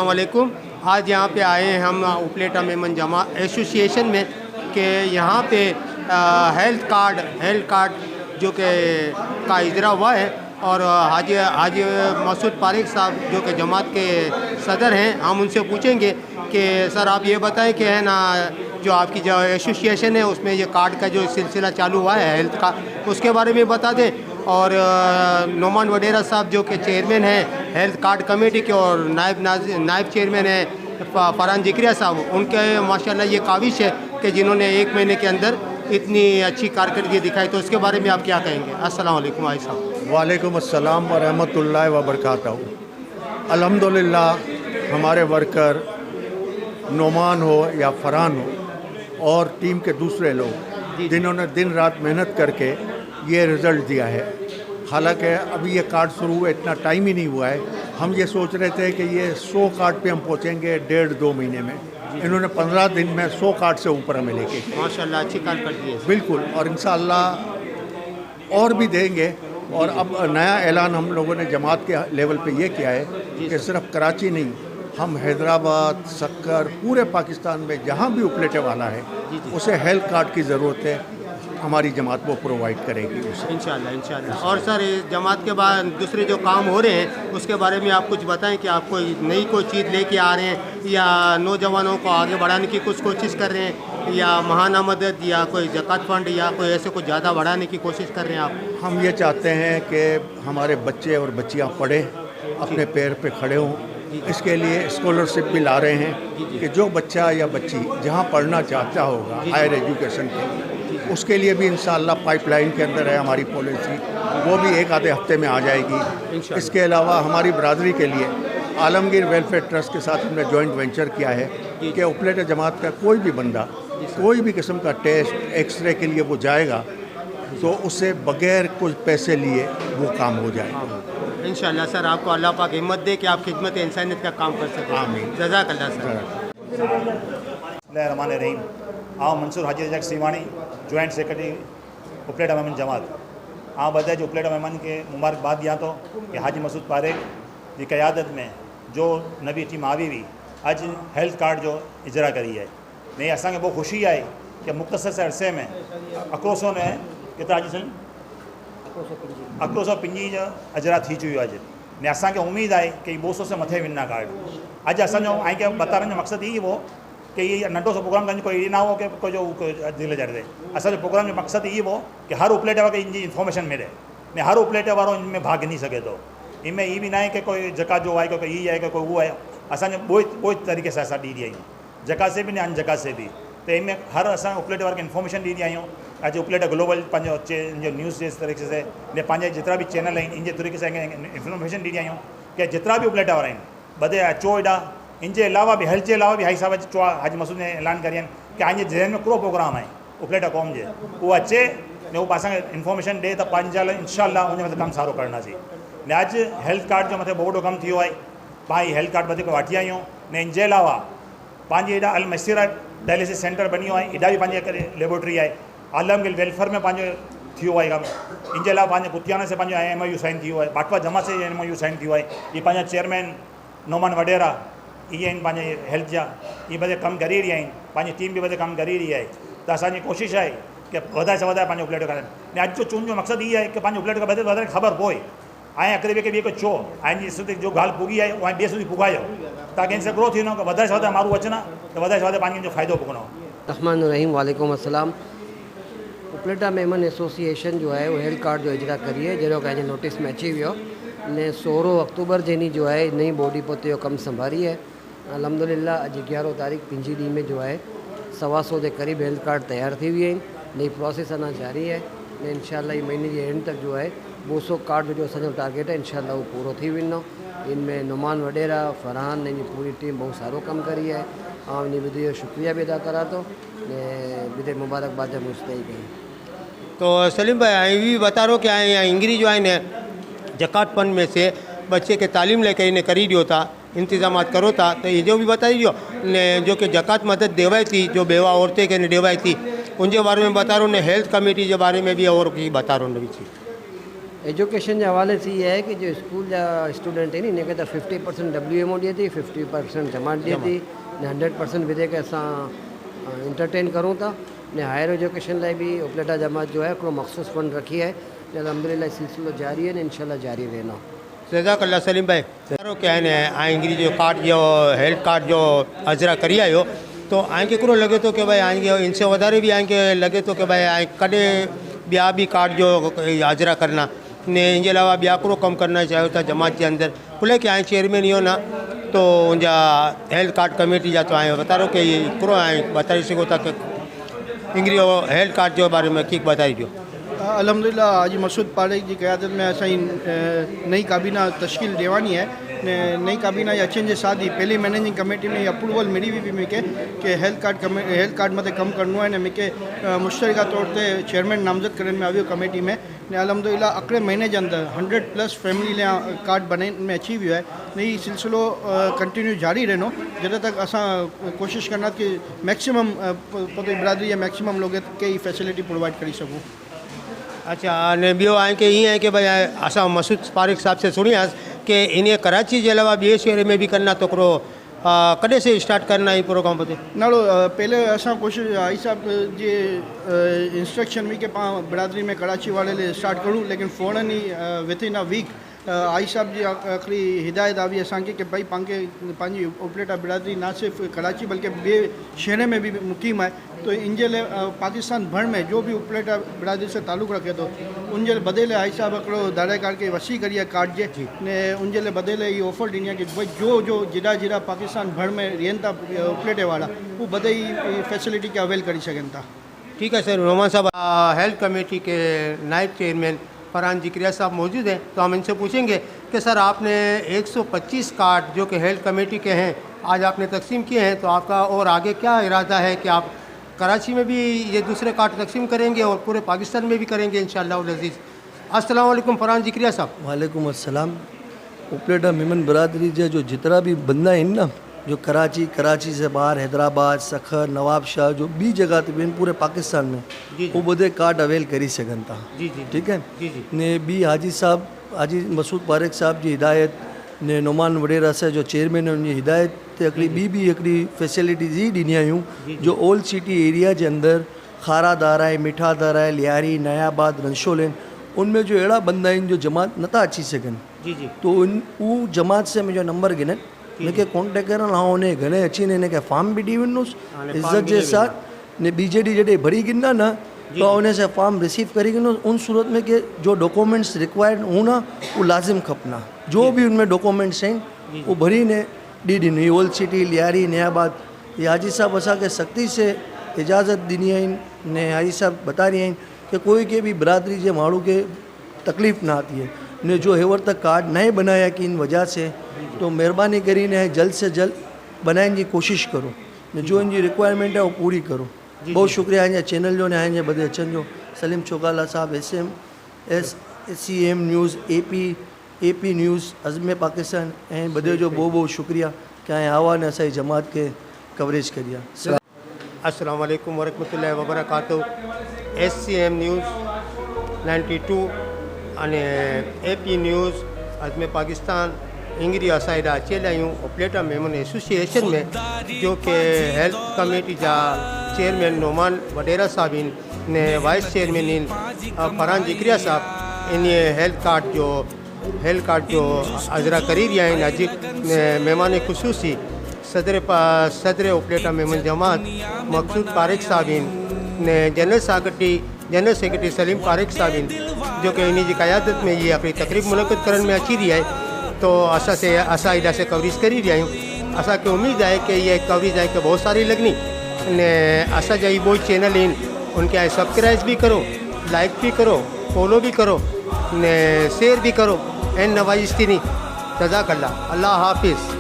अस्सलाम वालेकुम। आज यहाँ पे आए हैं हम उपलेटा मेमन जमा एसोसिएशन में कि यहाँ पे हेल्थ कार्ड जो कि का इजरा हुआ है और हाजी मसूद पारिक साहब जो कि जमात के सदर हैं, हम उनसे पूछेंगे कि सर आप ये बताएं कि है ना जो आपकी जो एसोसिएशन है उसमें ये कार्ड का जो सिलसिला चालू हुआ है हेल्थ का, उसके बारे में बता दें। और नोमान वडेरा साहब जो कि चेयरमैन हैं हेल्थ कार्ड कमेटी के और नायब चेयरमैन हैं फरहान जिक्रिया साहब, उनके माशाल्लाह ये काविश है कि जिन्होंने 1 महीने के अंदर इतनी अच्छी कारकर्दगी दिखाई, तो उसके बारे में आप क्या कहेंगे? अस्सलाम वालेकुम भाई साहब। वालेकुम अस्सलाम व रहमतुल्लाहि व बरकातहू। अल्हम्दुलिल्लाह हमारे वर्कर नोमान हो या फरहान हो और टीम के दूसरे लोग जिन्होंने दिन रात मेहनत करके ये रिज़ल्ट दिया है। हालांकि अभी ये कार्ड शुरू हुए इतना टाइम ही नहीं हुआ है। हम ये सोच रहे थे कि ये 100 कार्ड पे हम पहुँचेंगे 1.5-2 महीने में। इन्होंने 15 दिन में 100 कार्ड से ऊपर हमें लेके माशाल्लाह अच्छी कार्ड कर दी है। बिल्कुल, और इंशाअल्लाह और भी देंगे। और अब नया ऐलान हम लोगों ने जमात के लेवल पे ये किया है कि सिर्फ कराची नहीं, हम हैदराबाद, सक्कर, पूरे पाकिस्तान में जहाँ भी उपलेटे वाला है उसे हेल्थ कार्ड की ज़रूरत है, हमारी जमात वो प्रोवाइड करेगी उसे इंशाल्लाह। और सर जमात के बाद दूसरे जो काम हो रहे हैं उसके बारे में आप कुछ बताएं कि आप कोई नई कोई चीज़ लेके आ रहे हैं या नौजवानों को आगे बढ़ाने की कुछ कोशिश कर रहे हैं या महाना मदद या कोई ज़कात फंड या कोई ऐसे कुछ ज़्यादा बढ़ाने की कोशिश कर रहे हैं आप? हम ये चाहते हैं कि हमारे बच्चे और बच्चियाँ पढ़ें, अपने पैर पे खड़े हों। इसके लिए स्कॉलरशिप भी ला रहे हैं कि जो बच्चा या बच्ची जहाँ पढ़ना चाहता होगा हायर एजुकेशन के लिए, उसके लिए भी इंशाअल्लाह पाइपलाइन के अंदर है हमारी पॉलिसी, वो भी 1 आधे हफ्ते में आ जाएगी। इसके अलावा हमारी बरादरी के लिए आलमगीर वेलफेयर ट्रस्ट के साथ हमने जॉइंट वेंचर किया है कि उपलेटा जमात का कोई भी बंदा कोई भी किस्म का टेस्ट एक्सरे के लिए वो जाएगा तो उससे बगैर कुछ पैसे लिए वो काम हो जाएगा। इंशाल्लाह सर, आपको अल्लाह पाक हिम्मत दे कि आप खिदमत इंसानियत का काम कर सकें। आमीन। जज़ाकल्लाह सर। बिस्मिल्लाहिर्रहमानिर्रहीम। आउं मंसूर हाजी रज़ाक सीवाणी, जॉइंट सेक्रेटरी उपलेटा मेमन जमात। आउं बधाई जो उपलेटा मेमन के मुबारकबाद दियां तो कि हाजी मसूद पारेख की क़यादत में जो नवी टीम आवी हुई अज हेल्थ कार्ड जो इजरा करी है ने असांखे बहुत खुशी है कि मुख्तसर से अरसे में अक्रोसो में कितना अज अक्रोसो पिंजी जो अजरा थी चुकी अज ने असांखे उम्मीद है कि 200 से मथे विना कार्ड अज असो आई के बताने जो मकसद ये वो कि ये नंढो सो प्रोग्राम करें कोई ना हो कि कोई जो दिल जड़े असो प्रोग्राम जो मकसद ये वो कि हर उपलेटे वाले इनकी इन्फॉर्मेशन मिले ने हर उपलेटे वालों इनमें भाग नहीं सके तो इनमें ये भी ना है कि कोई जका जो है कोई ये है कि कोई वो है। असांजे बोई तरीक़े से असां ॾी आहियूं जका से भी ने अनजका से भी, तो इनमें हर असां उपलेटे वारे खे इन्फॉर्मेशन ॾींदी आहियूं। अॼु उपलेटा ग्लोबल पंहिंजो जो न्यूज़ जे तरीक़े से ने पंहिंजे जेतिरा भी चैनल आहिनि इनजे तरीक़े से इन्फॉर्मेशन ॾींदी आहियूं कि जेतिरा भी उपलेटा वारा आहिनि बधे अचो हेॾा। इनजे अलावा भी हेल्थ जे अलावा भी हाई साहब चो हाजी मसूद ने ऐलान करी आहिनि कि अॼु ज़हन में हिकिड़ो प्रोग्राम आहे उपलेटा क़ौम जे उहो अचे ने उहो असांखे इन्फॉर्मेशन ॾिए त पंहिंजे लाइ इंशाअल्लाह उनजे मथे कमु सारो करंदासीं। ने अॼु हेल्थ कार्ड जो मथे बहुत वॾो कमु थियो आहे, पाण हेल्थ कार्ड वधीक वठी आहियूं ने इनजे अलावा पंहिंजे हेॾा अल मसीरा डायलिसिस सेंटर बनियो आहे, हेॾा बि पंहिंजे करे लेबोरेटरी आहे। आलमगीर वेलफेयर में पंहिंजो थियो आहे कमु। इनजे अलावा पंहिंजे कुतियाना से पंहिंजो MOU साइन थियो आहे, बाटवा जमा से MOU साइन थियो आहे। ये पंहिंजा चेयरमैन नोमान वडेरा इहे आहिनि पंहिंजे हेल्थ जा, इहे बधे कमु करे रही आहिनि, पंहिंजी टीम बि बधे कमु करे रही आहे। त असांजी कोशिशि आहे कि वधाए से वधाए पंहिंजो उपलेटो करनि। ने अॼु जो चूंड जो मक़सदु इहो आहे कि पंहिंजो उपलेटो खे वधारे ख़बर पए ऐं अॻिते ॿिए खे ॿिए को चओ ऐं जी जो ॻाल्हि पुगी आहे उहा ॿिए સુધી पुगायो ताकि इनसे ग्रो थी वञो कि वधारे से वधारे माण्हू अचनि त वधारे से वधारे पंहिंजो जो फ़ाइदो पुगणो। रहमान रहीम, वालेकुम अस्सलाम। उपलेटा मेमन एसोसिएशन जो है वो हेल्थ कार्ड जो इजरा करिए जो कहीं नोटिस में अची वियो ने 16 अक्टूबर जनी जो है नई बॉडी पोते जो कम संभारी है। अल्हम्दुलिल्लाह अज 11 तारीख़ पिंजी डी में जो है 125 के करीब हेल्थ कार्ड तैयार थी हुई आहिनि। नई प्रोसेस अना जारी है ने इंशाल्लाह ये महीने के एंड तक जो है 200 कार्ड जो असो टारगेट है इंशाल्लाह वो पूरा थी वेंदो। इनमें नुमान वडेरा फरहान ने पूरी टीम बहुत सारो कम करी है और इन विधि जो शुक्रिया भी अदा करा तो ने विधि मुबारकबाद मुस्तई कई। तो सलीम भाई ये भी बता रहा कि यहाँ इंगरी जो है ने जकात फंड में से बच्चे के तालीम लेकर इन्हें करी दियो था इंतजाम करो था, तो ये जो भी बताई दियो ने जो कि जकात मदद देवाई थी जो बेवा औरतें के देवाई थी उनके बारे में बता रहा हूँ ने हेल्थ कमेटी के बारे में भी और की बता रहा हूँ नवी चीज़। एजुकेशन जे हवाले से ये है कि जो स्कूल जा स्टूडेंट आहिनि इनखे त 50% WMO ॾिए थी, 50% जमात ॾिए थी ने 100% विधे के असां इंटरटेन करूँ था ने हायर एजुकेशन लाइ भी उपलेटा जमात जो है हिकिड़ो मखसूस फंड रखी है ने अल्हम्दुलिल्लाह सिलसिलो जारी है ने इंशाल्लाह जारी रहना। जज़ाकल्ला सलीम भाई सारो क्या है आएंगी जो कार्ड जो हेल्थ कार्ड जो अजरा करी आयो तो आएंगे को लगे तो कि भाई आएंगे इनसे वधारे भी आएंगे लगे तो कि भाई कॾहिं ॿिया भी कार्ड जो अजरा करना ने इनके अलावा ॿिया को कम करना चाहिए था जमात के अंदर खुले कि आए चेयरमैन ही हो ना तो उनजा हेल्थ कार्ड कमेटी जा तो आए बता रहे कि हिकिड़ो आए बताई सघो था कि इंग्री हेल्थ कार्ड के बारे में की बताई दियो। अल्हम्दुलिल्लाह हाजी मसूद पारेख की क़यादत में असाई नई काबीना तश्कील देवानी है ने नई काबीना या अचण के साथ ही पहली मैनेजिंग कमेटी में अप्रूवल मिली हुई मूंखे कि हेल्थ कार्ड मत कम करनो है ने मूंखे मुश्तरका तौर पर चेयरमैन नामज़द करने में आयो कमेटी में ने अल्हम्दुलिल्लाह अगले महीने के अंदर 100+ फैमिली कार्ड बने में अची वियो है ने ये सिलसिलो कंटिन्यू जारी रहनो जब तक असा कोशिश करना कि मैक्सिमम पूरी बिरादरी या मैक्सिमम लोग के ये फैसिलिटी प्रोवाइड कर सकूँ। अच्छा ने ॿियो आहे कि ईअं आहे कि भाई असां मसूद पारेख साहब से सुनियासीं कि इन कराची के अलावा ॿिए शहर में भी करना तो हिकिड़ो कॾहिं से स्टार्ट करना ही प्रोग्राम बते नालो पहले असां कोशिश आई साहब जे इंस्ट्रक्शन हुई कि पाण बिरादरी में कराची वाले लिए स्टार्ट करूँ लेकिन फ़ौरन ही with in a week I साहब जी आखिरी हिदायत आई असांखे कि भाई पांखे पंहिंजी उपलेटा बिरादरी ना सिर्फ कराची बल्कि ॿिए शहर में भी मुक़ीम है तो इनके लिए पाकिस्तान भर में जो भी उपलेटा बिरादरी से ताल्लुक़ रखे तो उनके बदले आई साहब हिकिड़ो दायरेकार के वसी करिए कार्ड जे ने उनके लिए बदले ये ऑफर ॾिनी आहे कि भाई जो जिड़ा जिड़ा पाकिस्तान भर में रहन था उपलेटे वाला वो बदे ही फैसिलिटी के अवेल कर सकन था। ठीक है सर रोमान साहब हेल्थ कमेटी के नायब चेयरमैन फरहान जिक्रिया साहब मौजूद हैं तो हम इनसे पूछेंगे कि सर आपने 125 कार्ड जो कि हेल्थ कमेटी के हैं आज आपने तकसीम किए हैं तो आपका और आगे क्या इरादा है कि आप कराची में भी ये दूसरे कार्ड तकसीम करेंगे और पूरे पाकिस्तान में भी करेंगे इंशाअल्लाह अज़ीज़। अस्सलाम वालेकुम फरहान जिक्रिया साहब। वालेकुम अस्सलाम। उपलेटा मेमन बरादरी जे जो जितना भी बंदा इन ना जो कराची से बाहर हैदराबाद सखर नवाबशाह जो भी जगह ते ॿियनि पूरे पाकिस्तान में वो बधे कार्ड अवेल करी सघनि था। ठीक है ने बी हाजी साहब हाजी मसूद पारेख साहब जी हिदायत ने नुमान वडेरा साहब जो चेयरमैन उनकी हिदायत ते हिकिड़ी ॿी हिकिड़ी फैसिलिटीज़ ही ॾिनी आहियूं जो ओल्ड सिटी एरिया के अंदर खारादार है मिठादार है लियारी नयाबाद रंशोलेन उनमें जो अड़ा बंदा आहिनि जो जमात नथा अची सघनि तो उन जमात से मुझे नंबर गिननि इनके कॉन्टेक्ट कर उन्हें घणे अची ने इनके फॉर्म भी दी वनुसि इज्जत के साथ ने BJD जॾहिं भरी गिना ना तो उन्हें से फॉर्म रिसीव करी गिनो उन सूरत में कि जो डॉक्यूमेंट्स रिक्वायर्ड होना वो लाजिम खपना जो भी उनमें डॉक्यूमेंट्स हैं वो भरी ने डी ॾिनी ओल्ड सिटी लियारी नयाबाद ये हाजी साहब असा के सख्ती से इजाज़त दी ने हाजी साहब बता रही हैं कि कोई के भी बिरादरी के माण्हू के तकलीफ़ ना आती है ने जो हेवर तक कार्ड नहीं बनाया कि इन वजह से तो मेहरबानी करी ने जल्द से जल्द बनाने की कोशिश करो ने जो इनकी रिक्वायरमेंट है वो पूरी करो। बहुत शुक्रिया है चैनल जो ने बदे अचन जो सलीम चौगाला साहब SCM न्यूज़ AP न्यूज़ अज़म पाकिस्तान ऐं बदे जो बहुत शुक्रिया कि आवा ने असाई जमात के कवरेज करिया। अस्सलाम वालेकुम वरहमतुल्लाहि वबरकातुहू। SCM न्यूज़ 92 અને AP न्यूज़ अज़म पाकिस्तान इंग्री असाइडा अचेल आहियूं उपलेटा मेमन एसोसिएशन में जो कि हेल्थ कमेटी जा चेयरमैन नोमान वडेरा साहब ने वाइस चेयरमैन इन फरहान जिक्रिया साहब इन हेल्थ कार्ड जो अजरा करी रहा है अज मेहमान खुसूसी सदर उपलेटा मेमन जमात मकसूद पारेख साहब ने जनरल सेक्रेटरी सलीम पारेख साहब जो कि इन की क़यादत में ये अपनी तकरीब मुनक़द करने में अची रही है तो असा इधर से कवरेज करी रहा हूँ। असा की उम्मीद है कि ये कवरेज है कि बहुत सारी लगनी ने असा जो वो चैनल इन उनके सब्सक्राइब भी करो लाइक भी करो फॉलो भी करो ने शेयर भी करो एन नवाजिस्ती नहीं जज़ाकल्लाह अल्लाह हाफिज़।